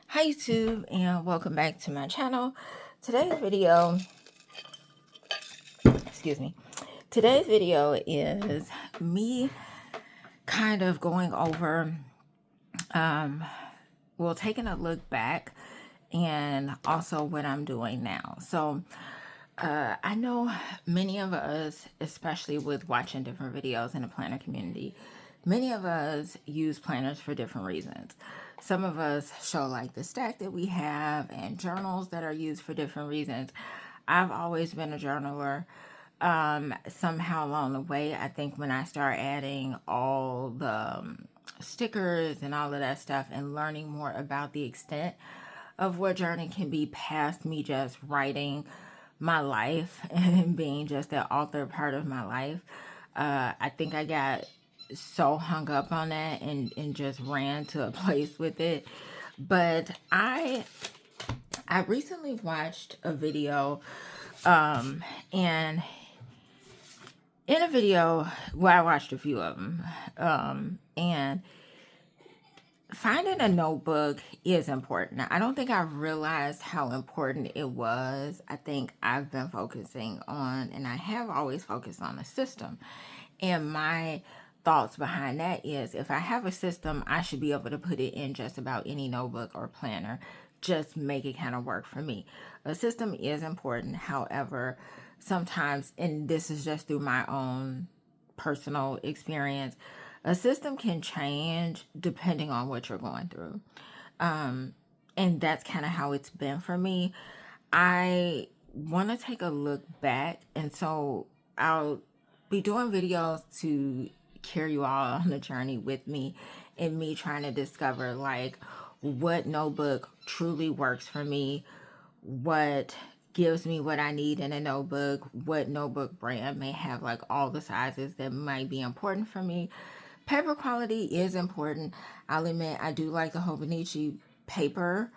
Hi YouTube, and welcome back to my channel. Today's video, excuse me, today's video is me kind of going over, well, taking a look back and also what I'm doing now. So I know many of us, especially with watching different videos in the planner community, many of us use planners for different reasons. Some of us show like the stack that we have and journals that are used for different reasons. I've always been a journaler. Somehow along the way, I think when I start adding all the stickers and all of that stuff and learning more about the extent of what journaling can be past me just writing my life and being just the author part of my life, I think I got so hung up on that and just ran to a place with it. But I recently watched a video, and in a video, well, I watched a few of them, and finding a notebook is important. I don't think I realized how important it was. I think I've been focusing on, and I have always focused on, a system. And my thoughts behind that is, if I have a system, I should be able to put it in just about any notebook or planner. Just make it kind of work for me. A system is important. However, sometimes, and this is just through my own personal experience, a system can change depending on what you're going through. And that's kind of how it's been for me. I want to take a look back, and so I'll be doing videos to carry you all on the journey with me, and me trying to discover like what notebook truly works for me, what gives me what I need in a notebook, what notebook brand may have like all the sizes that might be important for me. Paper quality is important. I'll admit I do like the Hobonichi paper,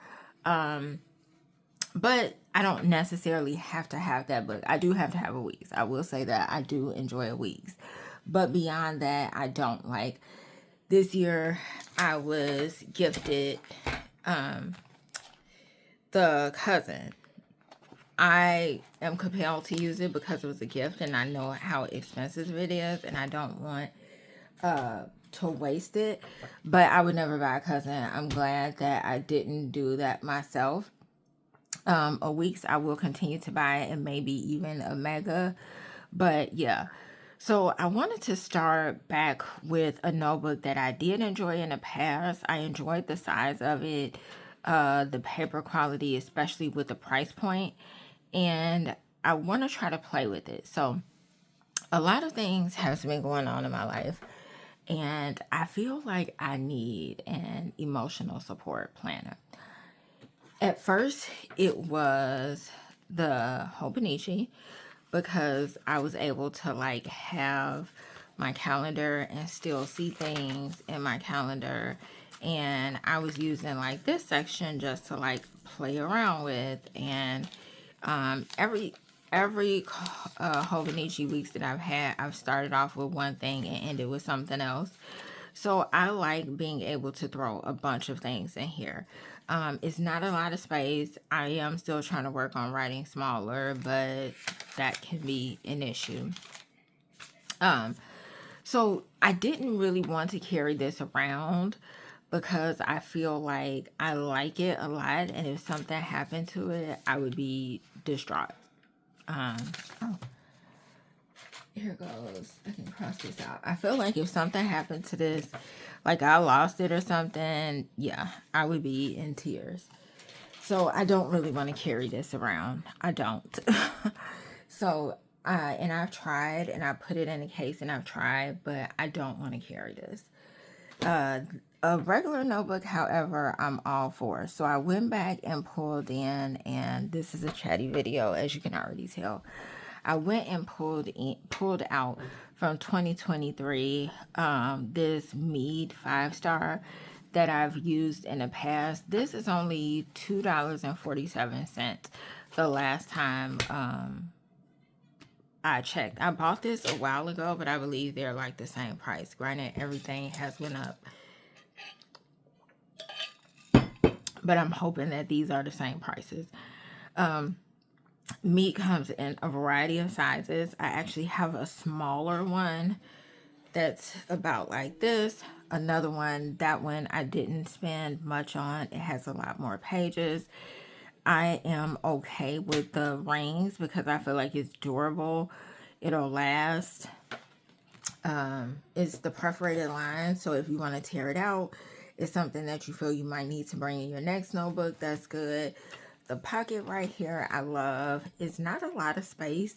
but I don't necessarily have to have that book. I do have to have a Weeks. I will say that I do enjoy a Weeks. But beyond that, I don't. Like this year, I was gifted the Cousin. I am compelled to use it because it was a gift and I know how expensive it is, and I don't want to waste it. But I would never buy a Cousin. I'm glad that I didn't do that myself. A Weeks I will continue to buy, and maybe even a Mega. But yeah, so I wanted to start back with a notebook that I did enjoy in the past. I enjoyed the size of it, the paper quality, especially with the price point, and I want to try to play with it. So a lot of things have been going on in my life, and I feel like I need an emotional support planner. At first, it was the Hobonichi, because I was able to like have my calendar and still see things in my calendar. And I was using like this section just to like play around with. And every Hobonichi Weeks that I've had, I've started off with one thing and ended with something else. So I like being able to throw a bunch of things in here. It's not a lot of space. I am still trying to work on writing smaller, but that can be an issue. So I didn't really want to carry this around because I feel like I like it a lot, and if something happened to it, I would be distraught. Oh, here goes. I can cross this out. I feel like if something happened to this, like I lost it or something, yeah, I would be in tears. So I don't really want to carry this around. I don't. So, and I've tried, and I put it in a case and I've tried, but I don't want to carry this. A regular notebook, however, I'm all for. So I went back and pulled in, and this is a Chatty video, as you can already tell. I went and pulled out from 2023 this Mead 5-star that I've used in the past. This is only $2.47 the last time I checked. I bought this a while ago, but I believe they're like the same price. Granted, everything has went up. but I'm hoping that these are the same prices. Meat comes in a variety of sizes. I actually have a smaller one that's about like this. Another one, that one I didn't spend much on. It has a lot more pages. I am okay with the rings because I feel like it's durable. It'll last. It's the perforated line, so if you want to tear it out, it's something that you feel you might need to bring in your next notebook. That's good. The pocket right here, I love. It's not a lot of space.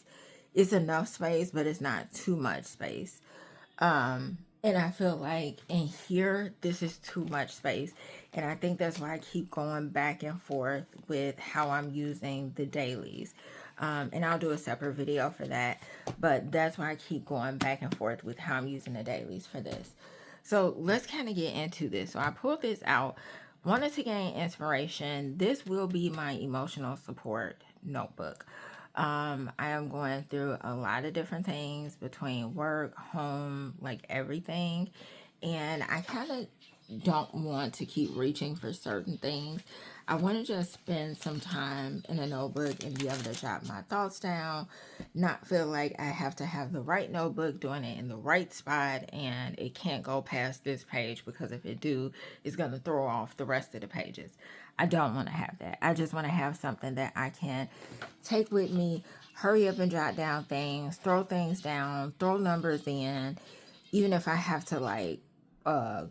It's enough space, but it's not too much space. And I feel like in here, this is too much space. And I think that's why I keep going back and forth with how I'm using the dailies. And I'll do a separate video for that. But that's why I keep going back and forth with how I'm using the dailies for this. So let's kind of get into this. So I pulled this out. Wanted to gain inspiration. This will be my emotional support notebook. I am going through a lot of different things between work, home, like everything. And I kind of don't want to keep reaching for certain things. I want to just spend some time in a notebook and be able to jot my thoughts down, not feel like I have to have the right notebook, doing it in the right spot, and it can't go past this page because if it do, it's going to throw off the rest of the pages. I don't want to have that. I just want to have something that I can take with me, hurry up and jot down things, throw things down, throw numbers in, even if I have to like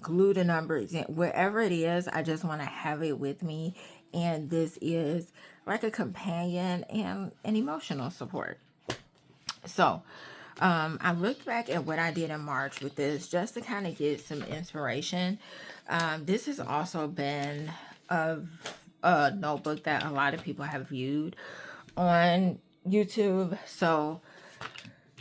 glue the numbers in, wherever it is, I just want to have it with me. And this is like a companion and an emotional support. So I looked back at what I did in March with this just to kind of get some inspiration. This has also been a notebook that a lot of people have viewed on YouTube. So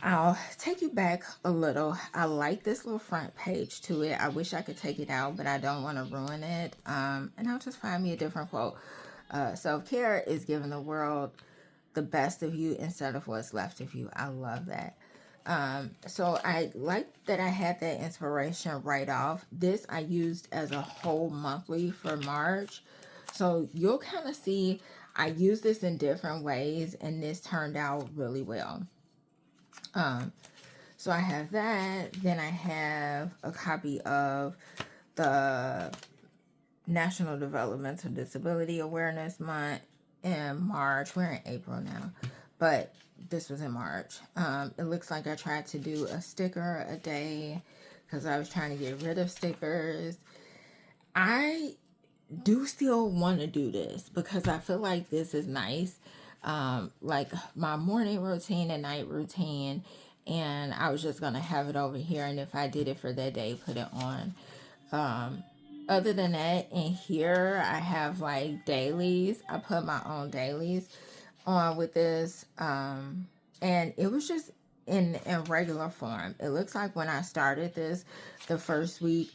I'll take you back a little. I like this little front page to it. I wish I could take it out, but I don't want to ruin it. And I'll just find me a different quote. Self-care is giving the world the best of you instead of what's left of you. I love that. So I like that I had that inspiration right off. This I used as a whole monthly for March. So you'll kind of see I use this in different ways, and this turned out really well. So I have that. Then I have a copy of the National Developmental Disability Awareness Month in March. We're in April now, but this was in March. It looks like I tried to do a sticker a day because I was trying to get rid of stickers. I do still want to do this because I feel like this is nice. Like my morning routine and night routine, and I was just gonna have it over here, and if I did it for that day, put it on. Other than that, in here I have like dailies. I put my own dailies on with this, and it was just in regular form. It looks like when I started this, the first week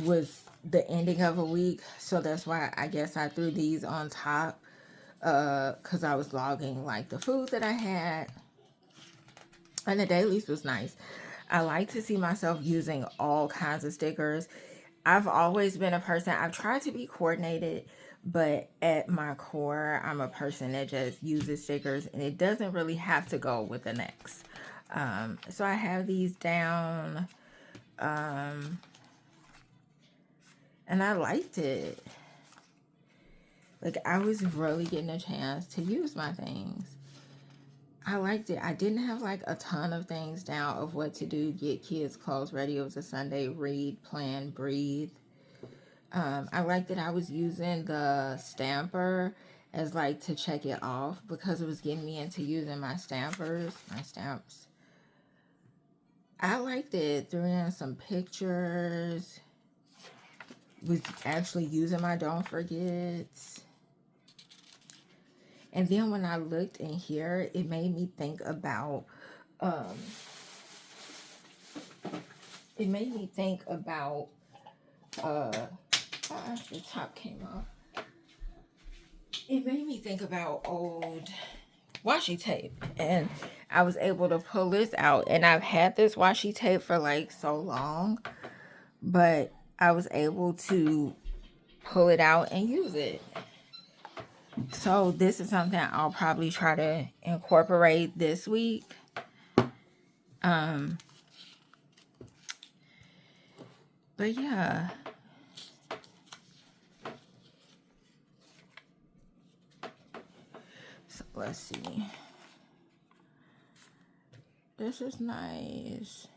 was the ending of a week, so that's why I guess I threw these on top, because I was logging like the food that I had, and the dailies was nice. I like to see myself using all kinds of stickers. I've always been a person, I've tried to be coordinated, but at my core, I'm a person that just uses stickers, and it doesn't really have to go with the next. So I have these down, and I liked it. Like, I was really getting a chance to use my things. I liked it. I didn't have like a ton of things down of what to do. Get kids' clothes ready. It was a Sunday. Read, plan, breathe. I liked that I was using the stamper as like to check it off because it was getting me into using my stampers, my stamps. I liked it. Threw in some pictures. Was actually using my don't forgets. And then when I looked in here, it made me think about, the top came off. It made me think about old washi tape. And I was able to pull this out. And I've had this washi tape for like so long. But I was able to pull it out and use it. So this is something I'll probably try to incorporate this week. But yeah. So let's see. This is nice.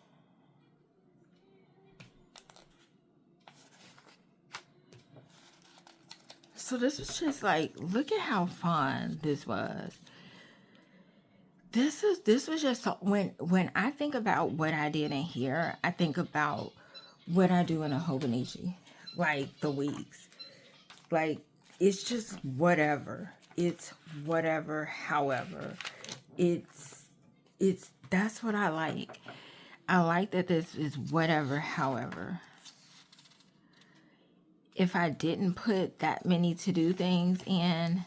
So this was just like, look at how fun this was. This was just so, when I think about what I did in here, I think about what I do in a Hobonichi, like the weeks. Like, it's just whatever. It's whatever, however. It's that's what I like. I like that this is whatever, however. If I didn't put that many to-do things in,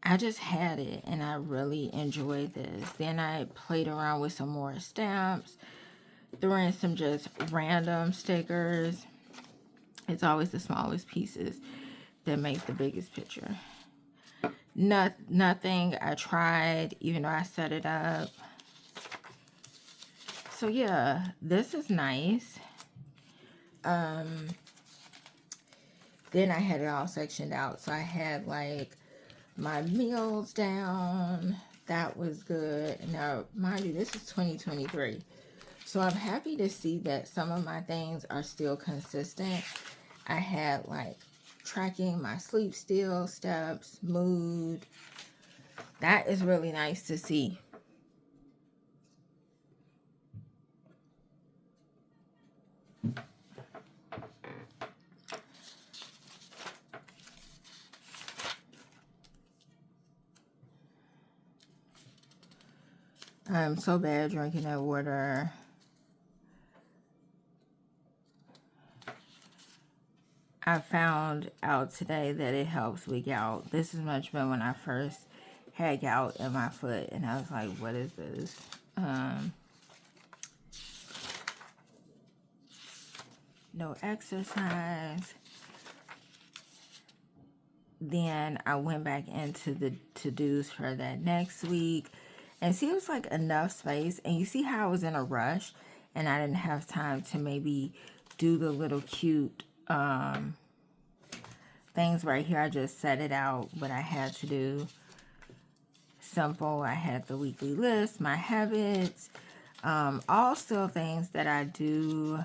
I just had it and I really enjoyed this. Then I played around with some more stamps, threw in some just random stickers. It's always the smallest pieces that make the biggest picture. Nothing I tried, even though I set it up. So yeah, this is nice. Then I had it all sectioned out. So I had like my meals down. That was good. Now, mind you, this is 2023. So I'm happy to see that some of my things are still consistent. I had like tracking my sleep still, steps, mood. That is really nice to see. I'm so bad drinking that water. I found out today that it helps with gout. This is much better when I first had gout in my foot. And I was like, what is this? No exercise. Then I went back into the to-dos for that next week. And see, it was like enough space. And you see how I was in a rush and I didn't have time to maybe do the little cute things right here. I just set it out what I had to do. Simple. I had the weekly list, my habits, all still things that I do.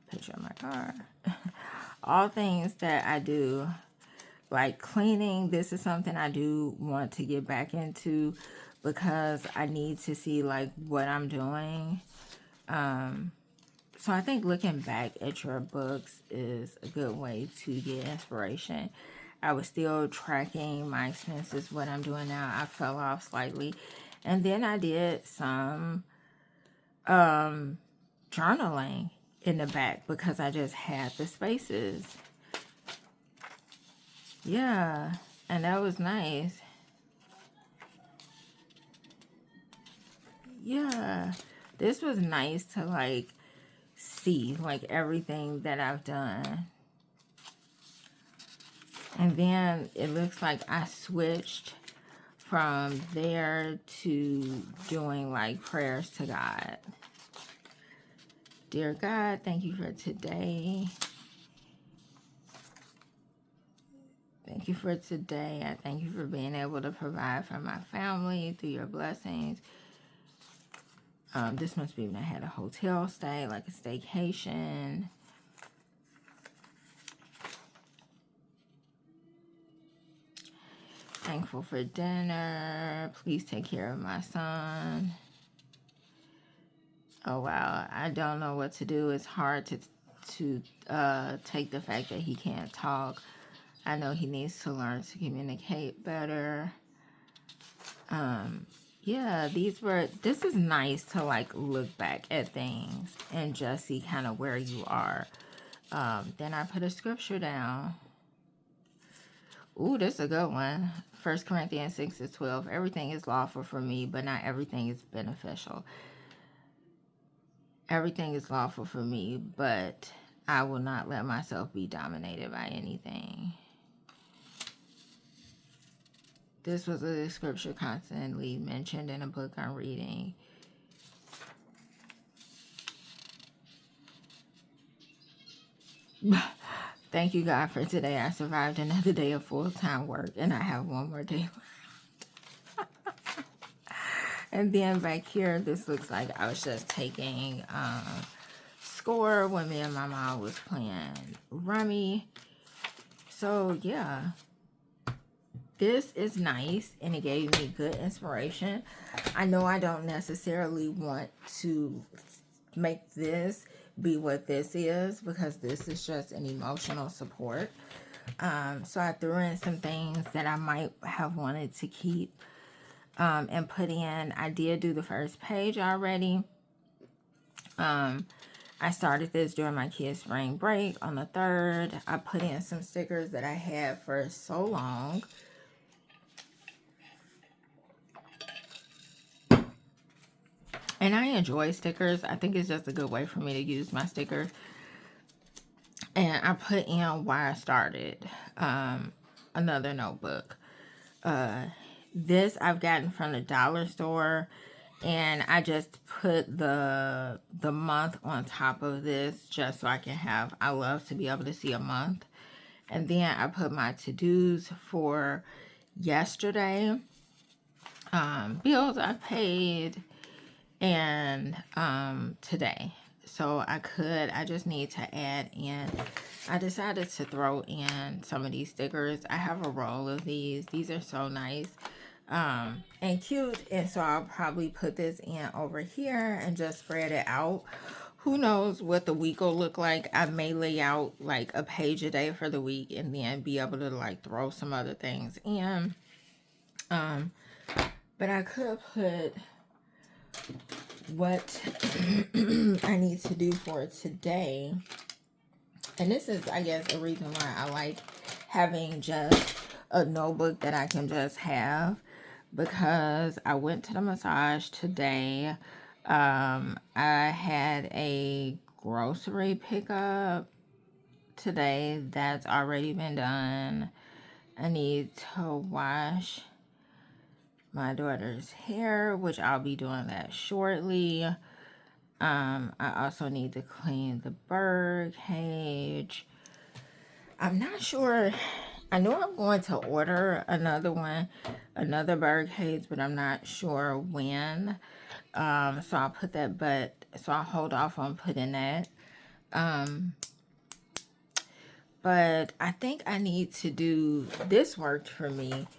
Picture of my car. All things that I do, like cleaning. This is something I do want to get back into because I need to see like what I'm doing. So I think looking back at your books is a good way to get inspiration. I was still tracking my expenses, what I'm doing now. I fell off slightly. And then I did some journaling in the back because I just had the spaces. Yeah, and that was nice. Yeah, this was nice to like see like everything that I've done. And then it looks like I switched from there to doing like prayers to God. Dear God, thank you for today. Thank you for today. I thank you for being able to provide for my family through your blessings. This must be when I had a hotel stay, like a staycation. Thankful for dinner. Please take care of my son. Oh, wow. I don't know what to do. It's hard to take the fact that he can't talk. I know he needs to learn to communicate better. Yeah, this is nice to like look back at things and just see kind of where you are. Then I put a scripture down. Ooh, this is a good one. 1 Corinthians 6:12. Everything is lawful for me, but not everything is beneficial. Everything is lawful for me, but I will not let myself be dominated by anything. This was a scripture constantly mentioned in a book I'm reading. Thank you, God, for today. I survived another day of full-time work, and I have one more day. And then back here, this looks like I was just taking score when me and my mom was playing rummy. So yeah, this is nice, and it gave me good inspiration. I know I don't necessarily want to make this be what this is, because this is just an emotional support. So I threw in some things that I might have wanted to keep and put in. I did do the first page already. I started this during my kids' spring break on the 3rd. I put in some stickers that I had for so long. And I enjoy stickers. I think it's just a good way for me to use my stickers. And I put in why I started another notebook. This I've gotten from the dollar store. And I just put the month on top of this just so I can have, I love to be able to see a month. And then I put my to-dos for yesterday, bills I paid, and today. So I just need to add in, I decided to throw in some of these stickers. I have a roll of these. These are so nice. And cute, and so I'll probably put this in over here and just spread it out. Who knows what the week will look like. I may lay out like a page a day for the week and then be able to like throw some other things in. But I could put what I need to do for today. And this is, I guess, a reason why I like having just a notebook that I can just have. Because I went to the massage today. I had a grocery pickup today that's already been done. I need to wash my daughter's hair, which I'll be doing that shortly. I also need to clean the bird cage. I'm not sure. I know I'm going to order another bird cage, but I'm not sure when. So I'll put that, so I'll hold off on putting that. But I think I need to do, this worked for me,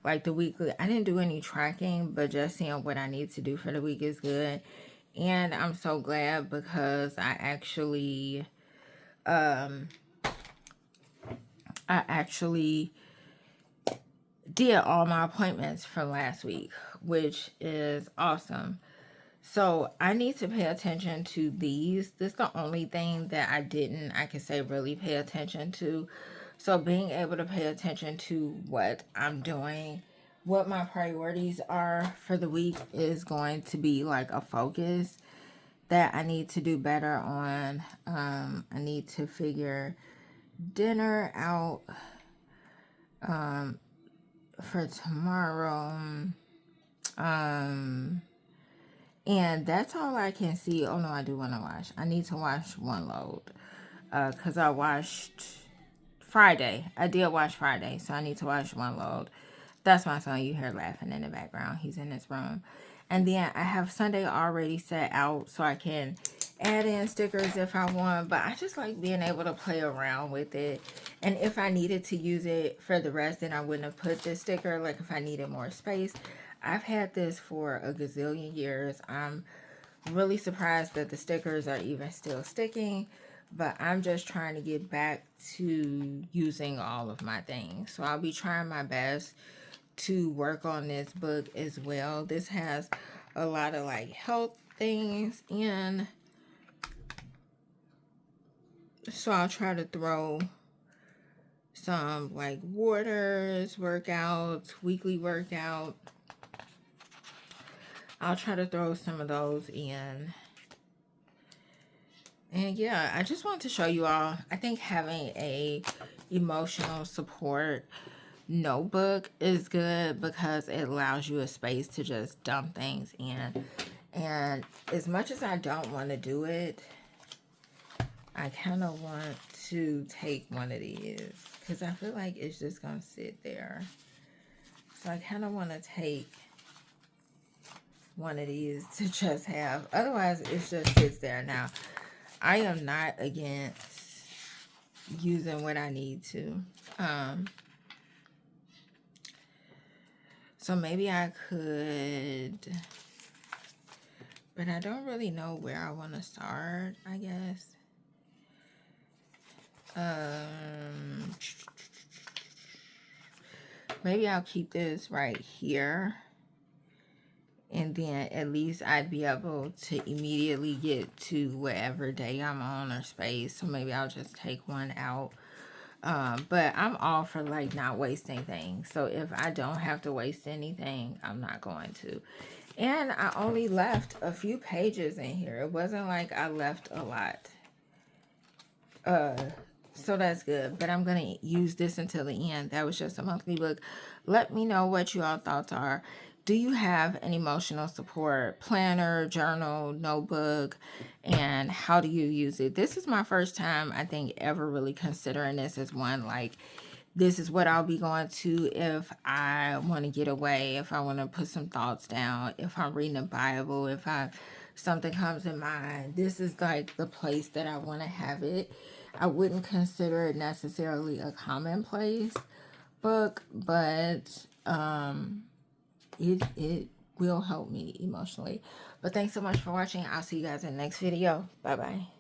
like the weekly. I didn't do any tracking, but just seeing what I need to do for the week is good. And I'm so glad because I actually did all my appointments for last week, which is awesome. So I need to pay attention to these. This is the only thing that I can say really pay attention to. So being able to pay attention to what I'm doing, what my priorities are for the week is going to be like a focus that I need to do better on. I need to figure dinner out for tomorrow. And that's all I can see. Oh no, I do want to wash. I need to wash one load. Because I washed Friday. I did wash Friday, so I need to wash one load. That's my son you hear laughing in the background. He's in his room. And then I have Sunday already set out so I can add in stickers if I want. But I just like being able to play around with it. And if I needed to use it for the rest, then I wouldn't have put this sticker. Like if I needed more space. I've had this for a gazillion years. I'm really surprised that the stickers are even still sticking. But I'm just trying to get back to using all of my things. So I'll be trying my best to work on this book as well. This has a lot of like health things in. So I'll try to throw some like waters, workouts, weekly workout. I'll try to throw some of those in. And yeah, I just wanted to show you all, I think having a emotional support notebook is good because it allows you a space to just dump things in. And as much as I don't want to do it, I kind of want to take one of these because I feel like it's just going to sit there. So I kind of want to take one of these to just have. Otherwise, it just sits there. Now, I am not against using what I need to. So maybe I could, but I don't really know where I want to start, I guess. Maybe I'll keep this right here. And then at least I'd be able to immediately get to whatever day I'm on or space. So maybe I'll just take one out. But I'm all for like not wasting things. So if I don't have to waste anything, I'm not going to. And I only left a few pages in here. It wasn't like I left a lot. So that's good. But I'm going to use this until the end. That was just a monthly book. Let me know what you all thoughts are. Do you have an emotional support planner, journal, notebook, and how do you use it? This is my first time, I think, ever really considering this as one. Like, this is what I'll be going to if I want to get away, if I want to put some thoughts down, if I'm reading the Bible, if something comes in mind. This is like the place that I want to have it. I wouldn't consider it necessarily a commonplace book, but it will help me emotionally. But thanks so much for watching. I'll see you guys in the next video. Bye bye.